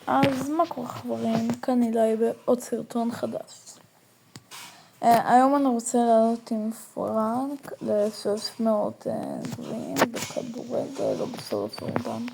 אז מה קורה חברים? כאן אילי בעוד סרטון חדש. היום אני רוצה לעלות עם פרנק ל-600 גביעים בכדורגל או בסוף אורבן.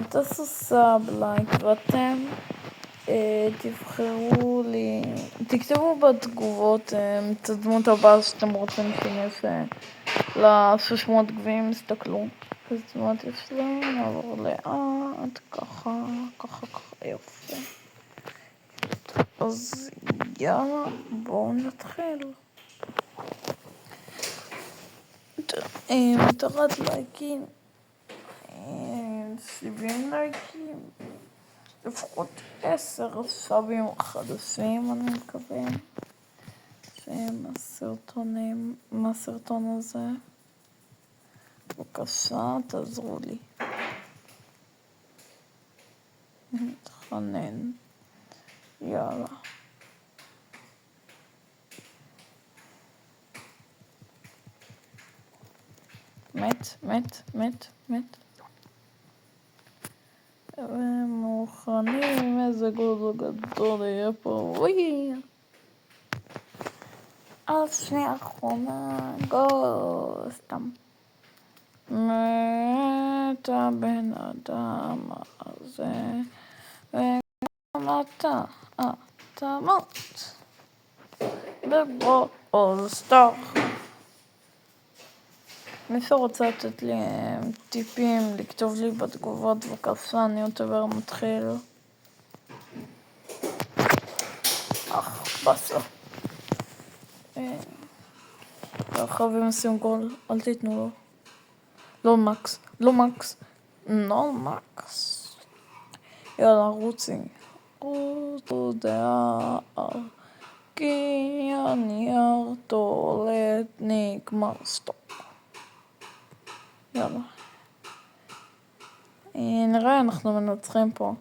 תעשו סאב, לייק, ואתם תבחרו לי, תכתבו בתגובות את הדמות הבאה שאתם רוצים שנעשה ל-600 גביעים, תסתכלו. אז מה יש לי? נעבור לאט, ככה, יופי. אז יאללה, בואו נתחיל. מטרת לייקים, 70 לייקים, לפחות 10 סאבים חדשים, אני מקווה, מהסרטון הזה. בבקשה, תעזרו לי. מתחנן. יאללה. מת. ומוכנים, איזה גודל גדול יהיה פה. וואי. אז שנייה אחרונה, סתם. מת הבן אדם הזה, וגם אתה מות. בבוא סטאר. מי שרוצה לתת לי טיפים, לכתוב לי בתגובות, בבקשה, אני יותר מתחיל. בסו. חייבים לשים גול, אל תיתנו לו. לא מקס. יאללה, רוצי. דעה, כי הנייר תולד נגמר, סטופ. יאללה. נראה, אנחנו מנצחים פה.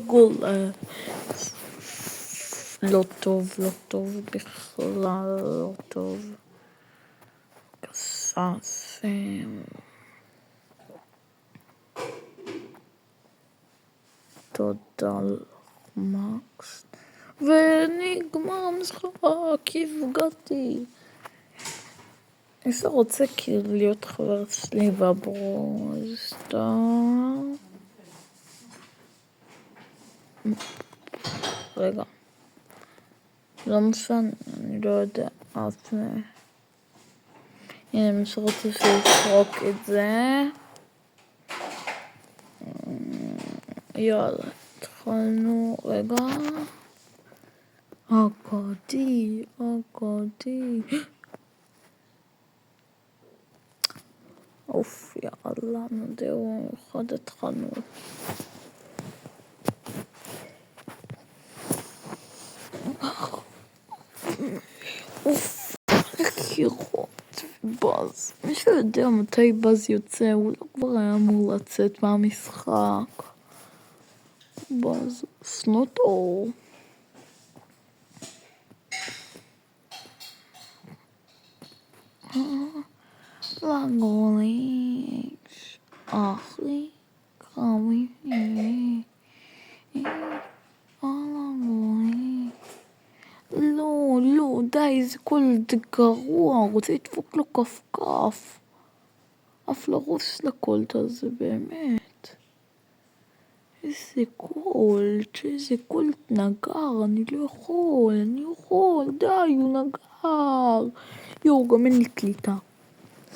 גול. לא טוב, בכלל לא טוב. קסאסים. תודה מקס. ונגמר המשחק, הפגעתי. מי שרוצה כאילו להיות חבר שלי בברוז, סתם. רגע. לא משנה, אני לא יודע. אז הנה, מי שרוצה שיפרוק את זה. יאללה, התחלנו. רגע. אגדי. אוף, יאללה, נדעו, אחד התחלנו. אוף, קירות באז. מי שיודע מתי באז יוצא, הוא לא כבר היה אמור לצאת מהמשחק. באז, סנוטו. לגוליש, אחי, קרמי, לא, די, זה קולט גרוע, רוצה לדפוק לו כף. אף לרוס לקולט הזה, באמת. איזה קולט נגר, אני לא יכול, די, הוא נגר. גם אין לי קליטה.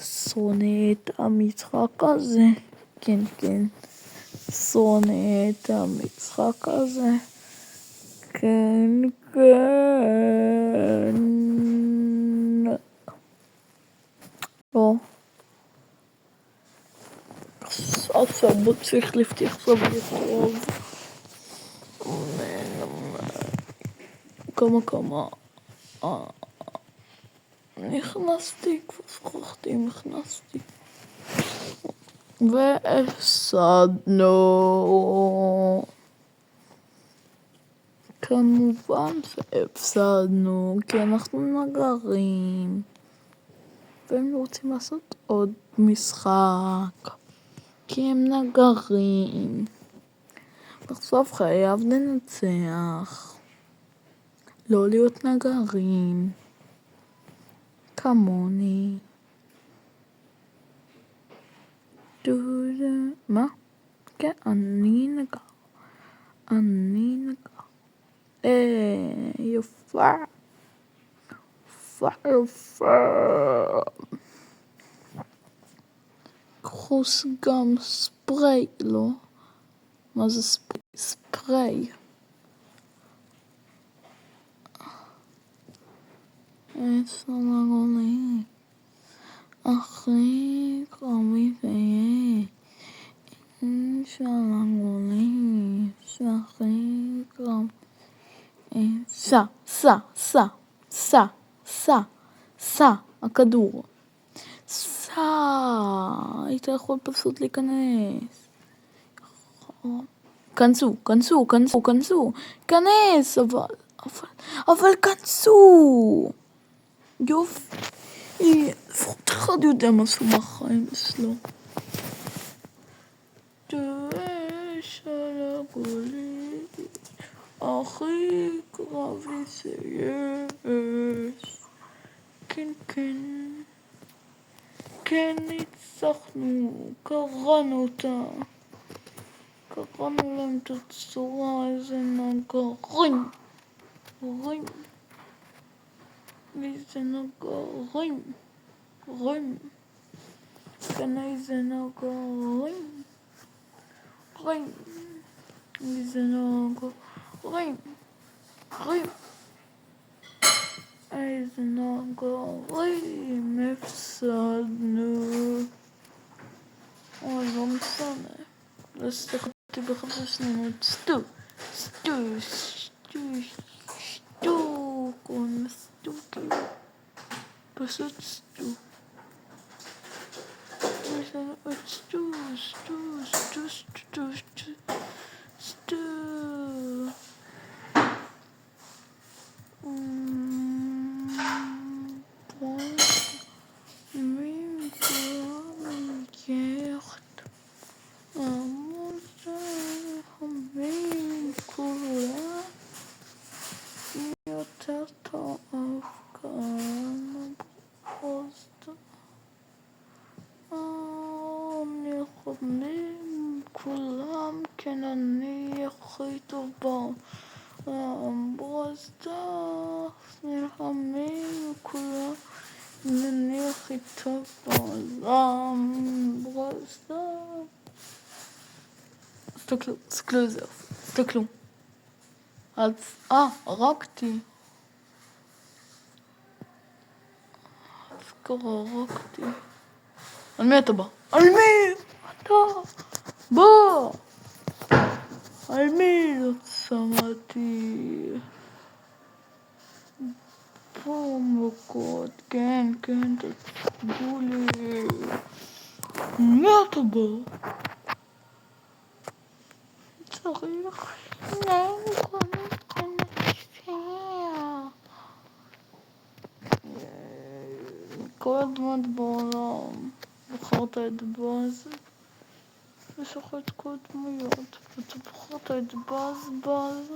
שונא את המשחק הזה. כן. שונא את המשחק הזה. כן. לא. עכשיו בוא צריך לפתיח סביר טוב. כמה. נכנסתי. והפסדנו. כמובן שהפסדנו, כי אנחנו נגרים. והם רוצים לעשות עוד משחק, כי הם נגרים. בסוף חייב לנצח. לא להיות נגרים. כמוני. מה? כן, אני נגר. אני נגר. יפה. יפה. חוס גם ספרי, לא? מה זה ספרי? ספרי. יש לנו לי. הכי קרבי ויהיה. יש לנו לי. שהכי קרבי. סע, הכדור. סע, היית יכול פשוט להיכנס. כנסו, כנס, אבל כנסו. יופי, לפחות אחד יודע משהו מהחיים שלו. יש על הגולים, הכי קרבי שיש. כן, ניצחנו, קראנו אותה. קראנו להם את הצורה, איזה נגרים. איזה נגרים. כן, איזה נגרים. איזה נגרים. איזה נגרים. הפסדנו. אוי, לא משנה. לא סתכלתי בחבר שלנו. סטו. קוראים לסטו כאילו. פשוט סטו. יש לנו עוד סטו. כולם, כן, אני הכי טובה. ברוסטארס נלחמים כולם, אני הכי טוב בעולם. ברוסטארס. תסתכלו. הרגתי. הרגתי. על מי אתה בא? על מי אתה בא? על מי לא שמעתי? בום מכות, כן, תצבו לי. מי אתה בא? צריך כל הדמות בעולם. בחרת את באז. יש לך את כל דמויות. ואתה בחרת את באז.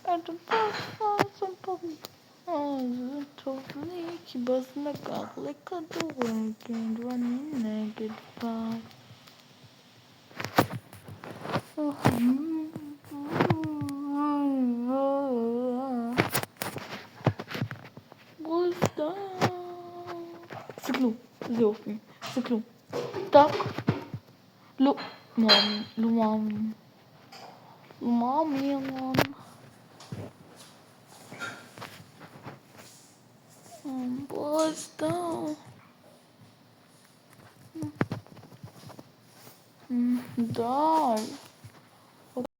את באז זה טוב לי, כי באז נגר לכדורגל ואני נגד באז. תסתכלו, זה יופי, תסתכלו. טק. לא מאמין. ברוסטה. די.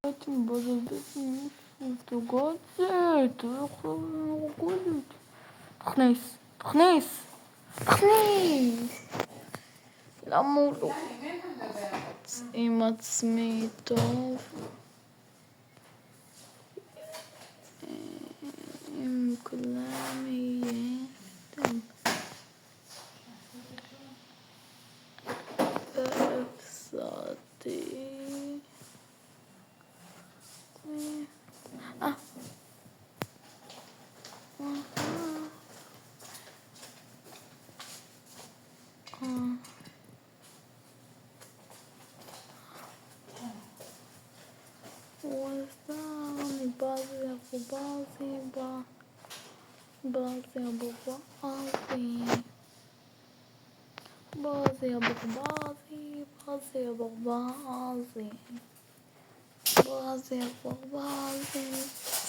הייתי מבזבז תגודל, תכניס. למה הוא לא עם עצמי טוב?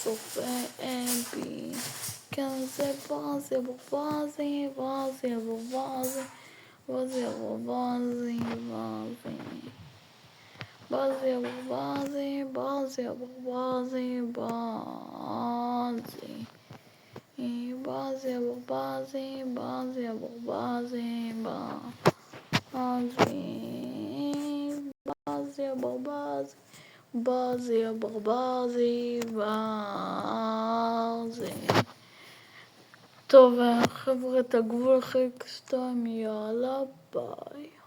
צופה בי, כן זה ברזי. טוב חבר'ה, תעקבו אחרי X2, יאללה ביי.